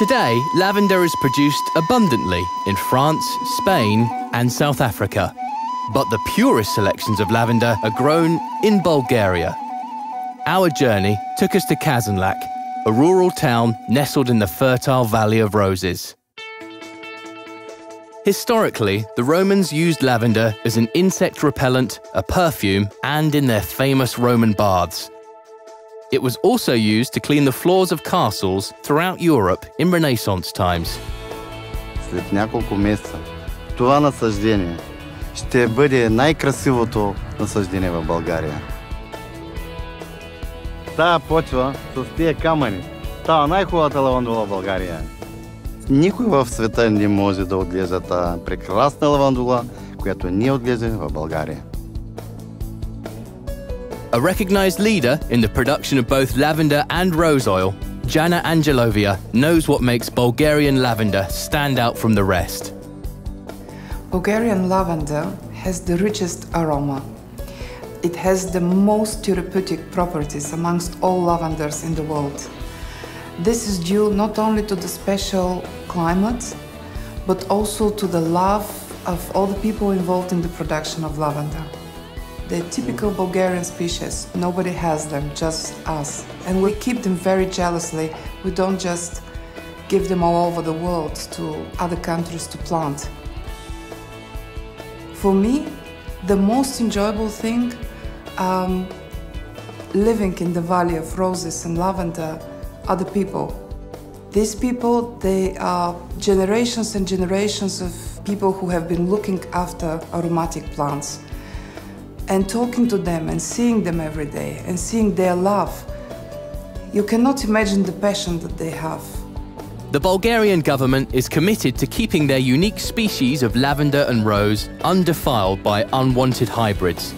Today, lavender is produced abundantly in France, Spain, and South Africa. But the purest selections of lavender are grown in Bulgaria. Our journey took us to Kazanlak, a rural town nestled in the fertile Valley of Roses. Historically, the Romans used lavender as an insect repellent, a perfume, and in their famous Roman baths. It was also used to clean the floors of castles throughout Europe in Renaissance times. След няколко месеца това насаждение ще бъде най-красивото насаждение в България. Тая почва с тия камъни става най-хубавата лавандула в България. Никой в света не може да отглежда тази прекрасна лавандула, която ние отглеждаме в България. A recognized leader in the production of both lavender and rose oil, Jana Angelovia knows what makes Bulgarian lavender stand out from the rest. Bulgarian lavender has the richest aroma. It has the most therapeutic properties amongst all lavenders in the world. This is due not only to the special climate, but also to the love of all the people involved in the production of lavender. The typical Bulgarian species, nobody has them, just us. And we keep them very jealously. We don't just give them all over the world to other countries to plant. For me, the most enjoyable thing living in the Valley of Roses and lavender are the people. These people, they are generations and generations of people who have been looking after aromatic plants. And talking to them and seeing them every day and seeing their love, you cannot imagine the passion that they have. The Bulgarian government is committed to keeping their unique species of lavender and rose undefiled by unwanted hybrids.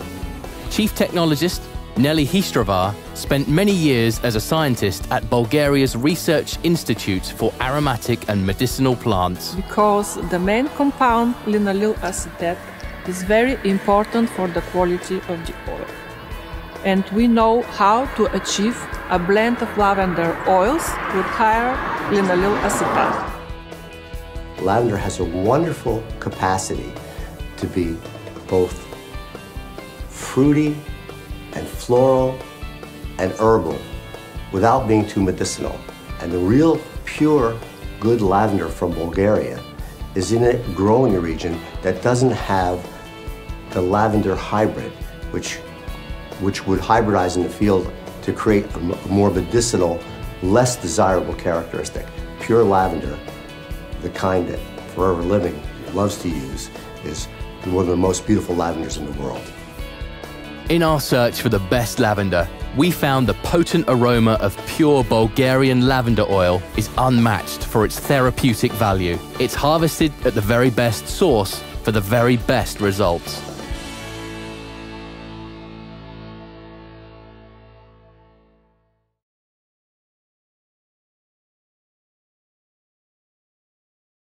Chief technologist Nelly Histrova spent many years as a scientist at Bulgaria's Research Institute for Aromatic and Medicinal Plants. Because the main compound, linalool acetate, is very important for the quality of the oil. And we know how to achieve a blend of lavender oils with higher linalool acetate. Lavender has a wonderful capacity to be both fruity and floral and herbal without being too medicinal. And the real pure good lavender from Bulgaria is in a growing region that doesn't have the lavender hybrid, which would hybridize in the field to create a more medicinal, less desirable characteristic. Pure lavender, the kind that Forever Living loves to use, is one of the most beautiful lavenders in the world. In our search for the best lavender, we found the potent aroma of pure Bulgarian lavender oil is unmatched for its therapeutic value. It's harvested at the very best source for the very best results.